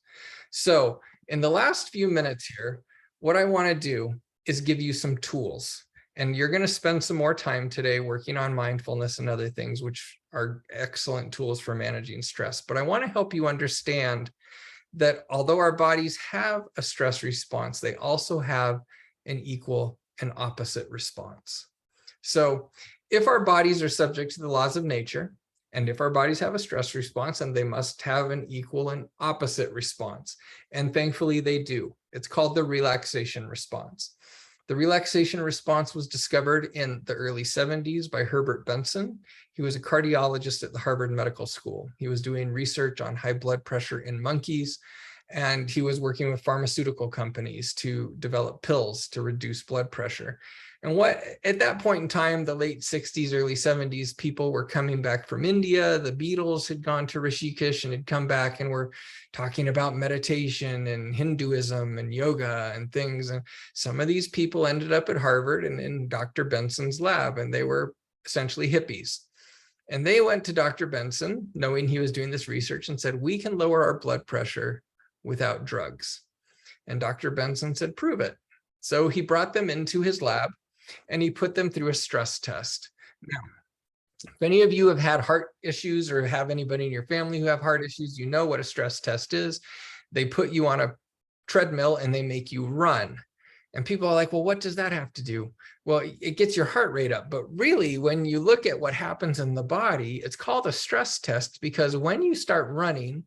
So in the last few minutes here, what I want to do is give you some tools. And you're going to spend some more time today working on mindfulness and other things, which are excellent tools for managing stress. But I want to help you understand that although our bodies have a stress response, they also have an equal and opposite response. So if our bodies are subject to the laws of nature, and if our bodies have a stress response, and they must have an equal and opposite response. And thankfully they do. It's called the relaxation response. The relaxation response was discovered in the early 70s by Herbert Benson. He was a cardiologist at the Harvard Medical School. He was doing research on high blood pressure in monkeys, and he was working with pharmaceutical companies to develop pills to reduce blood pressure. And at that point in time, the late 60s, early 70s, people were coming back from India. The Beatles had gone to Rishikesh and had come back and were talking about meditation and Hinduism and yoga and things. And some of these people ended up at Harvard and in Dr. Benson's lab, and they were essentially hippies. And they went to Dr. Benson, knowing he was doing this research, and said, we can lower our blood pressure without drugs. And Dr. Benson said, prove it. So he brought them into his lab and he put them through a stress test. Now, if any of you have had heart issues or have anybody in your family who have heart issues, you know what a stress test is. They put you on a treadmill and they make you run. And people are like, well, what does that have to do? Well, it gets your heart rate up. But really, when you look at what happens in the body, it's called a stress test, because when you start running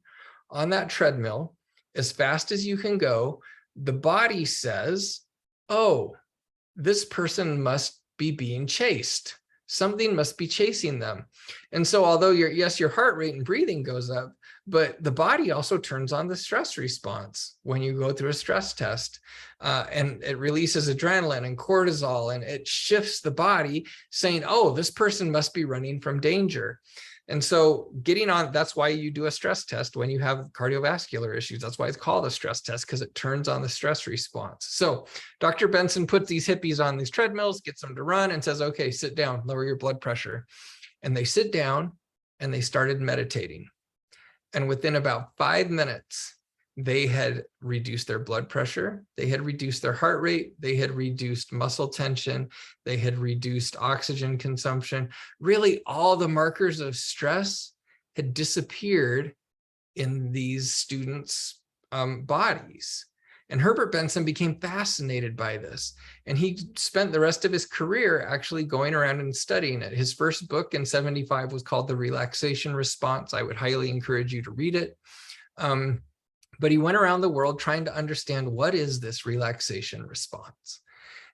on that treadmill as fast as you can go, the body says, oh, this person must be being chased. Something must be chasing them. And so although your heart rate and breathing goes up, but the body also turns on the stress response. when you go through a stress test, and it releases adrenaline and cortisol, and it shifts the body saying, oh, this person must be running from danger. And so getting on, that's why you do a stress test when you have cardiovascular issues. That's why it's called a stress test, because it turns on the stress response. So Dr. Benson puts these hippies on these treadmills, gets them to run, and says, okay, sit down, lower your blood pressure. And they sit down and they started meditating. And within about 5 minutes, they had reduced their blood pressure, they had reduced their heart rate, they had reduced muscle tension, they had reduced oxygen consumption. Really, all the markers of stress had disappeared in these students' bodies. And Herbert Benson became fascinated by this. And he spent the rest of his career actually going around and studying it. His first book in '75 was called The Relaxation Response. I would highly encourage you to read it. But he went around the world trying to understand, what is this relaxation response?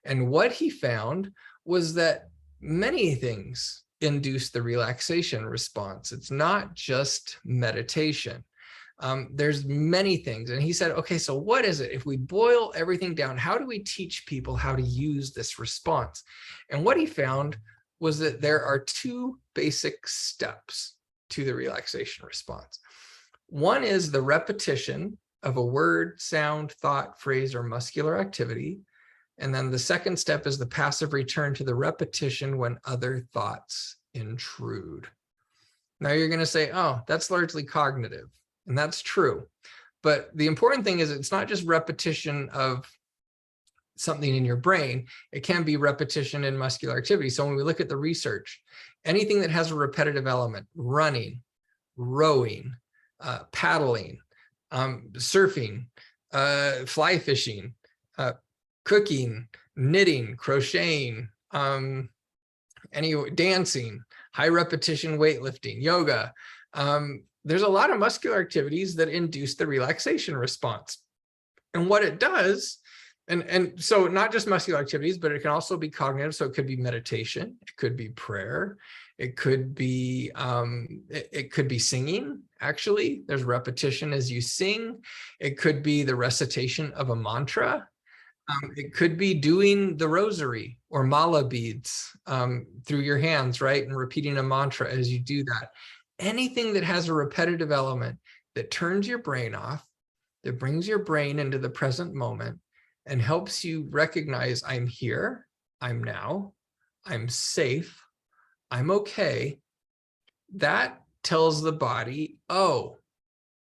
And what he found was that many things induce the relaxation response. It's not just meditation. There's many things. And he said, okay, so what is it? If we boil everything down, how do we teach people how to use this response? And what he found was that there are 2 basic steps to the relaxation response. One is the repetition of a word, sound, thought, phrase, or muscular activity. And then the second step is the passive return to the repetition when other thoughts intrude. Now you're going to say, oh, that's largely cognitive. And that's true. But the important thing is, it's not just repetition of something in your brain. It can be repetition in muscular activity. So when we look at the research, anything that has a repetitive element, running, rowing, paddling, surfing, fly fishing, cooking, knitting, crocheting, dancing, high repetition weightlifting, yoga. There's a lot of muscular activities that induce the relaxation response. And what it does, and so not just muscular activities, but it can also be cognitive. So it could be meditation, it could be prayer, it could be singing. Actually, there's repetition as you sing. It could be the recitation of a mantra. It could be doing the rosary or mala beads through your hands, right? And repeating a mantra as you do that. Anything that has a repetitive element that turns your brain off, that brings your brain into the present moment and helps you recognize, I'm here, I'm now, I'm safe, I'm okay. That tells the body, oh,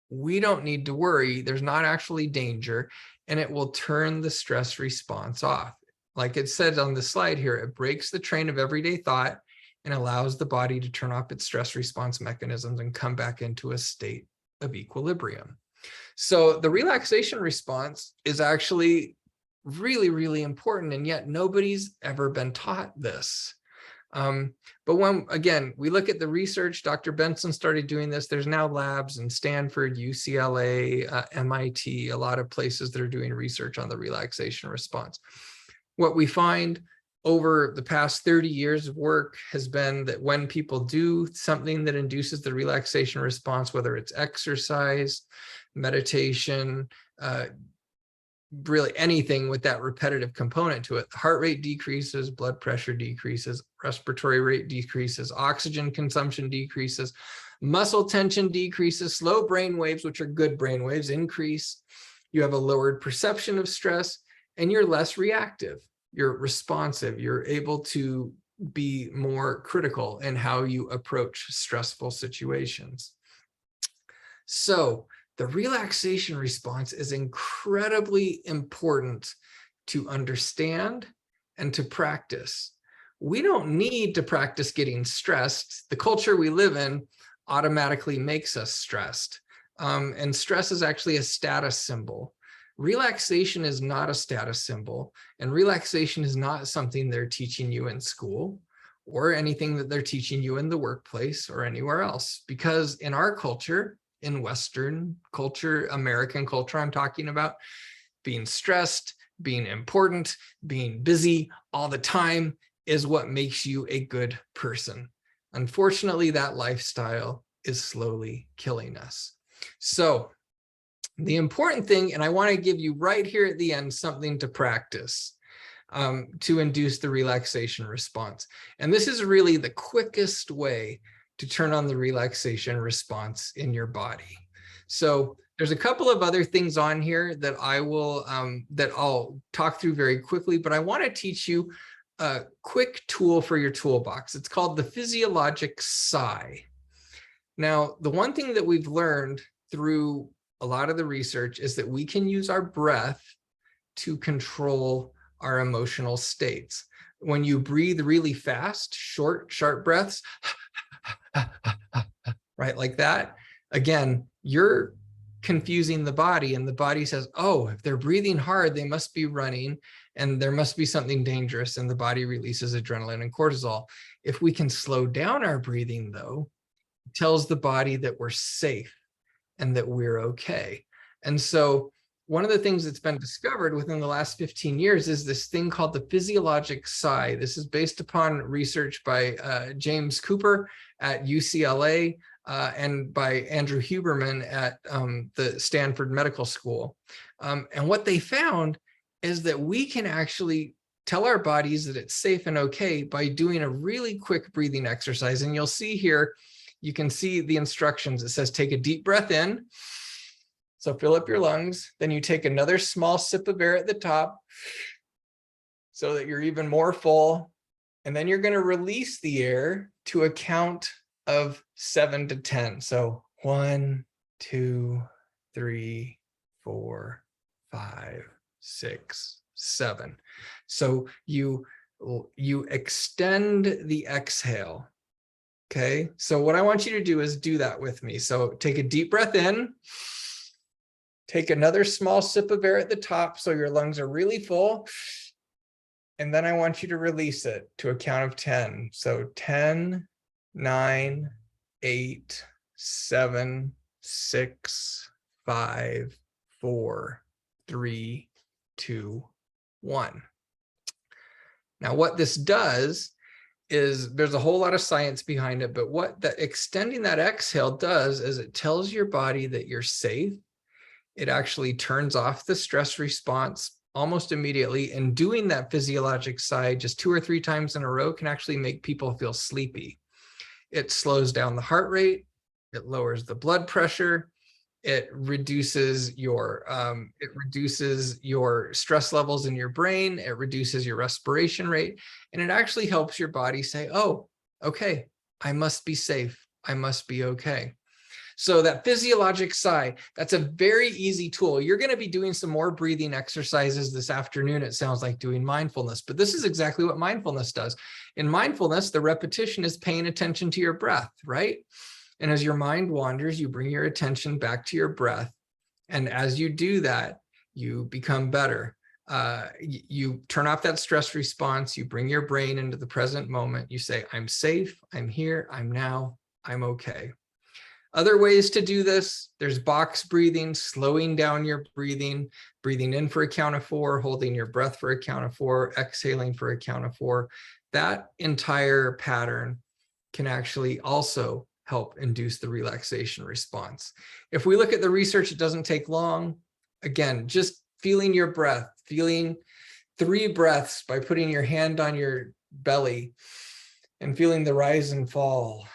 we don't need to worry. There's not actually danger. And it will turn the stress response off. Like it said on the slide here, it breaks the train of everyday thought and allows the body to turn off its stress response mechanisms and come back into a state of equilibrium. So the relaxation response is actually really, really important. And yet nobody's ever been taught this. But when, again, we look at the research, Dr. Benson started doing this. There's now labs in Stanford, UCLA, MIT, a lot of places that are doing research on the relaxation response. What we find over the past 30 years of work has been that when people do something that induces the relaxation response, whether it's exercise, meditation, really anything with that repetitive component to it, the heart rate decreases, blood pressure decreases, respiratory rate decreases, oxygen consumption decreases, muscle tension decreases, slow brain waves, which are good brain waves, increase. You have a lowered perception of stress, and you're less reactive. You're responsive. You're able to be more critical in how you approach stressful situations. So the relaxation response is incredibly important to understand and to practice. We don't need to practice getting stressed. The culture we live in automatically makes us stressed. And stress is actually a status symbol. Relaxation is not a status symbol, and relaxation is not something they're teaching you in school or anything that they're teaching you in the workplace or anywhere else. Because in our culture, in Western culture, American culture, I'm talking about, being stressed, being important, being busy all the time is what makes you a good person. Unfortunately, that lifestyle is slowly killing us. So The important thing, and I want to give you right here at the end something to practice to induce the relaxation response. And this is really the quickest way to turn on the relaxation response in your body. So there's a couple of other things on here that I'll talk through very quickly, but I want to teach you a quick tool for your toolbox. It's called the physiologic sigh. Now, the one thing that we've learned through a lot of the research is that we can use our breath to control our emotional states. When you breathe really fast, short, sharp breaths, right, like that, again, you're confusing the body, and the body says, oh, if they're breathing hard, they must be running, and there must be something dangerous, and the body releases adrenaline and cortisol. If we can slow down our breathing, though, it tells the body that we're safe and that we're okay. And so one of the things that's been discovered within the last 15 years is this thing called the physiologic sigh. This is based upon research by James Cooper at UCLA and by Andrew Huberman at the Stanford Medical School. And what they found is that we can actually tell our bodies that it's safe and okay by doing a really quick breathing exercise. And you'll see here, you can see the instructions. It says, take a deep breath in. So fill up your lungs. Then you take another small sip of air at the top so that you're even more full. And then you're going to release the air to a count of 7 to 10. So 1, 2, 3, 4, 5, 6, 7. So you extend the exhale. Okay, so what I want you to do is do that with me. So take a deep breath in, take another small sip of air at the top so your lungs are really full, and then I want you to release it to a count of 10. So 10, 9, 8, 7, 6, 5, 4, 3, 2, 1. Now what this does is there's a whole lot of science behind it, but what extending that exhale does is it tells your body that you're safe. It actually turns off the stress response almost immediately, and doing that physiologic sigh just 2 or 3 times in a row can actually make people feel sleepy. It slows down the heart rate, it lowers the blood pressure, it reduces your stress levels in your brain, it reduces your respiration rate, and it actually helps your body say, oh, okay, I must be safe, I must be okay. So that physiologic sigh, that's a very easy tool. You're going to be doing some more breathing exercises this afternoon. It sounds like doing mindfulness, but this is exactly what mindfulness does. In mindfulness, the repetition is paying attention to your breath, right? And as your mind wanders, you bring your attention back to your breath. And as you do that, you become better. You turn off that stress response. You bring your brain into the present moment. You say, I'm safe, I'm here, I'm now, I'm okay. Other ways to do this, there's box breathing, slowing down your breathing, breathing in for a count of 4, holding your breath for a count of 4, exhaling for a count of 4. That entire pattern can actually also help induce the relaxation response. If we look at the research, it doesn't take long. Again, just feeling your breath, feeling 3 breaths by putting your hand on your belly and feeling the rise and fall,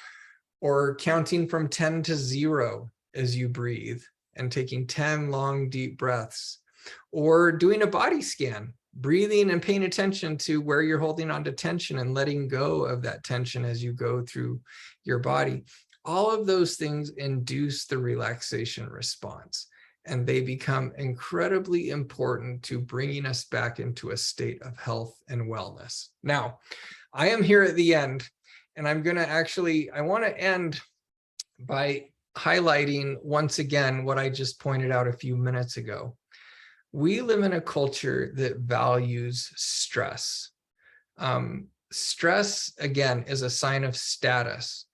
or counting from 10 to 0 as you breathe and taking 10 long, deep breaths, or doing a body scan, breathing and paying attention to where you're holding on to tension and letting go of that tension as you go through your body. All of those things induce the relaxation response, and they become incredibly important to bringing us back into a state of health and wellness. Now, I am here at the end, and I'm going to I want to end by highlighting once again what I just pointed out a few minutes ago. We live in a culture that values stress. Stress, again, is a sign of status,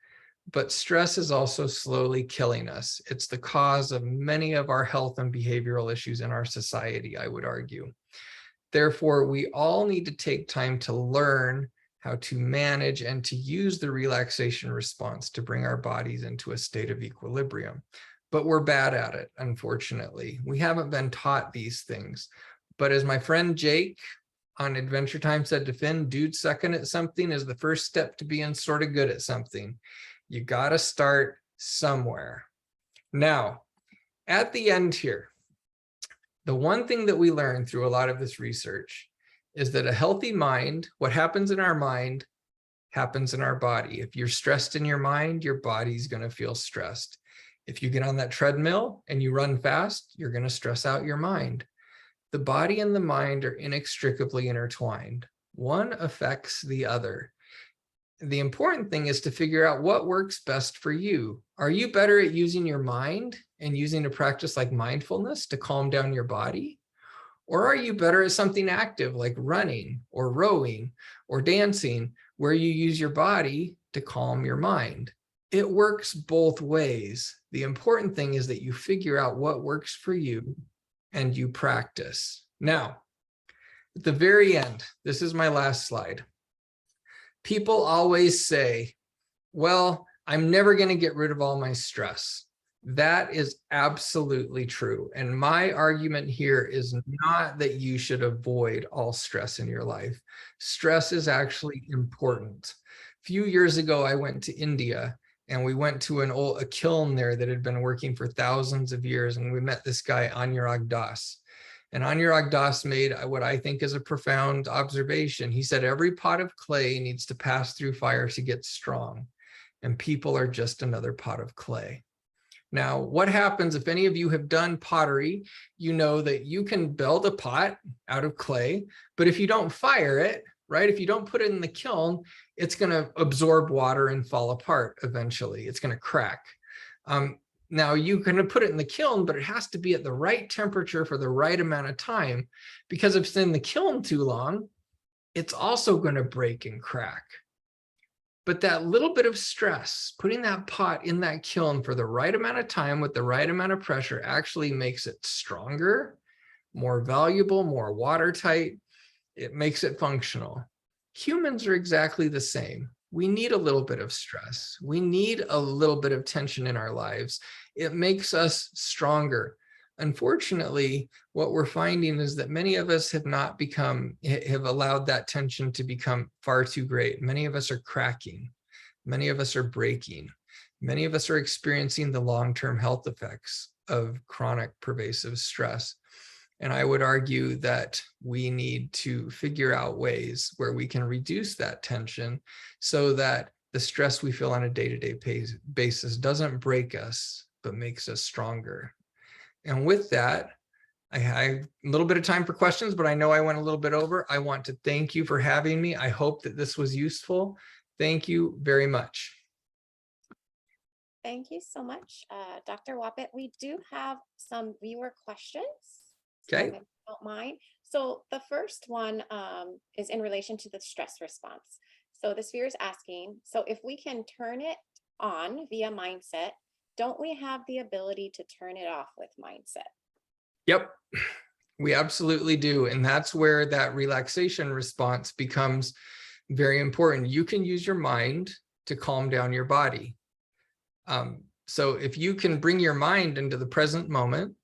but stress is also slowly killing us. It's the cause of many of our health and behavioral issues in our society, I would argue. Therefore, we all need to take time to learn how to manage and to use the relaxation response to bring our bodies into a state of equilibrium. but we're bad at it, unfortunately. We haven't been taught these things. But as my friend Jake on Adventure Time said to Finn, dude sucking at something is the first step to being sort of good at something. You got to start somewhere. Now, at the end here, the one thing that we learned through a lot of this research is that a healthy mind, what happens in our mind, happens in our body. If you're stressed in your mind, your body's going to feel stressed. If you get on that treadmill and you run fast, you're going to stress out your mind. The body and the mind are inextricably intertwined. One affects the other. The important thing is to figure out what works best for you. Are you better at using your mind and using a practice like mindfulness to calm down your body? Or are you better at something active like running or rowing or dancing, where you use your body to calm your mind? It works both ways. The important thing is that you figure out what works for you and you practice. Now, at the very end, this is my last slide. People always say, well, I'm never going to get rid of all my stress. That is absolutely true. And my argument here is not that you should avoid all stress in your life. Stress is actually important. A few years ago, I went to India and we went to a kiln there that had been working for thousands of years. And we met this guy, Anurag Das. And Anurag Das made what I think is a profound observation. He said, every pot of clay needs to pass through fire to get strong. And people are just another pot of clay. Now, what happens if any of you have done pottery, you know that you can build a pot out of clay, but if you don't fire it, right, if you don't put it in the kiln, it's going to absorb water and fall apart eventually. It's going to crack. Now, you can put it in the kiln, but it has to be at the right temperature for the right amount of time, because if it's in the kiln too long, it's also going to break and crack. But that little bit of stress, putting that pot in that kiln for the right amount of time with the right amount of pressure, actually makes it stronger, more valuable, more watertight. It makes it functional. Humans are exactly the same. We need a little bit of stress. We need a little bit of tension in our lives. It makes us stronger. Unfortunately, what we're finding is that many of us have allowed that tension to become far too great. Many of us are cracking. Many of us are breaking. Many of us are experiencing the long-term health effects of chronic pervasive stress. And I would argue that we need to figure out ways where we can reduce that tension so that the stress we feel on a day-to-day basis doesn't break us, but makes us stronger. And with that, I have a little bit of time for questions, but I know I went a little bit over. I want to thank you for having me. I hope that this was useful. Thank you very much. Thank you so much, Dr. Wappett. We do have some viewer questions. Okay. If you don't mind. So the first one is in relation to the stress response. So this viewer is asking, so if we can turn it on via mindset, don't we have the ability to turn it off with mindset? Yep, we absolutely do. And that's where that relaxation response becomes very important. You can use your mind to calm down your body. So if you can bring your mind into the present moment,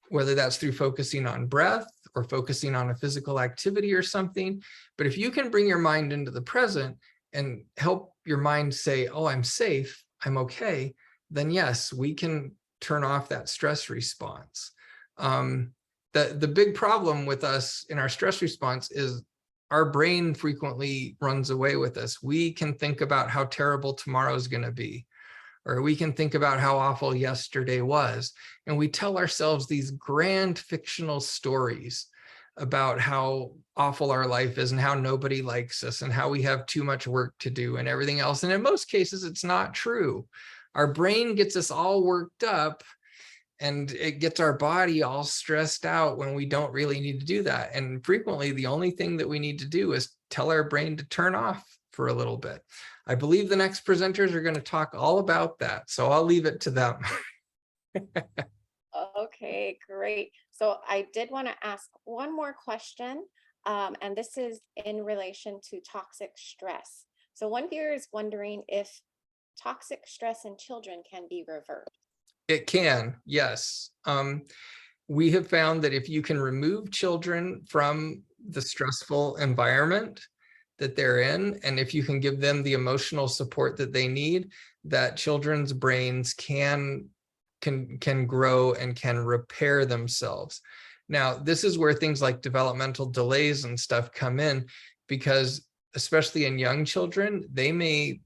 whether that's through focusing on breath or focusing on a physical activity or something, but if you can bring your mind into the present and help your mind say, oh, I'm safe, I'm okay, then yes, we can turn off that stress response. The big problem with us in our stress response is our brain frequently runs away with us. We can think about how terrible tomorrow is going to be, or we can think about how awful yesterday was. And we tell ourselves these grand fictional stories about how awful our life is and how nobody likes us and how we have too much work to do and everything else. And in most cases, it's not true. Our brain gets us all worked up and it gets our body all stressed out when we don't really need to do that. And frequently, the only thing that we need to do is tell our brain to turn off for a little bit. I believe the next presenters are going to talk all about that, so I'll leave it to them. Okay, great. So I did want to ask one more question, and this is in relation to toxic stress. So one viewer is wondering if toxic stress in children can be reversed. It can, yes. We have found that if you can remove children from the stressful environment that they're in, and if you can give them the emotional support that they need, that children's brains can grow and can repair themselves. Now, this is where things like developmental delays and stuff come in, because especially in young children, they may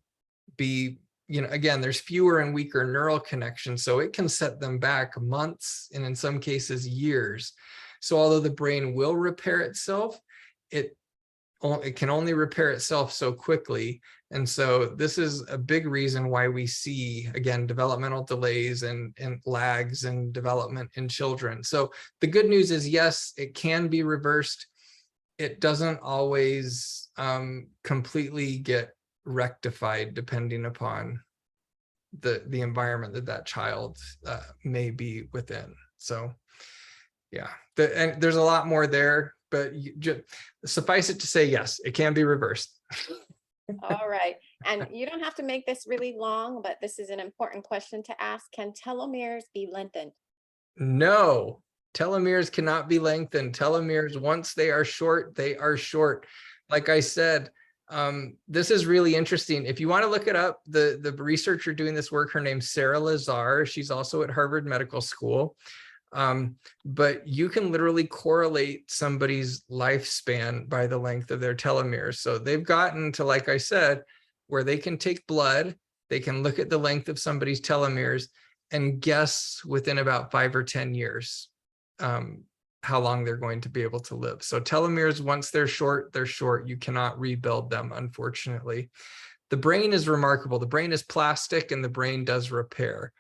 be, again, there's fewer and weaker neural connections, so it can set them back months and in some cases years. So although the brain will repair itself, it can only repair itself so quickly. And so this is a big reason why we see, again, developmental delays and lags in development in children. So the good news is, yes, it can be reversed. It doesn't always completely get rectified depending upon the environment that child may be within. So yeah, and there's a lot more there, but just suffice it to say, yes, it can be reversed. All right. And you don't have to make this really long, but this is an important question to ask. Can telomeres be lengthened? No, telomeres cannot be lengthened. Telomeres, once they are short, they are short. Like I said, this is really interesting. If you want to look it up, the researcher doing this work, her name's Sarah Lazar. She's also at Harvard Medical School. But you can literally correlate somebody's lifespan by the length of their telomeres. So they've gotten to, like I said, where they can take blood, they can look at the length of somebody's telomeres and guess within about 5 or 10 years how long they're going to be able to live. So telomeres, once they're short, they're short. You cannot rebuild them, unfortunately. The brain is remarkable. The brain is plastic and the brain does repair.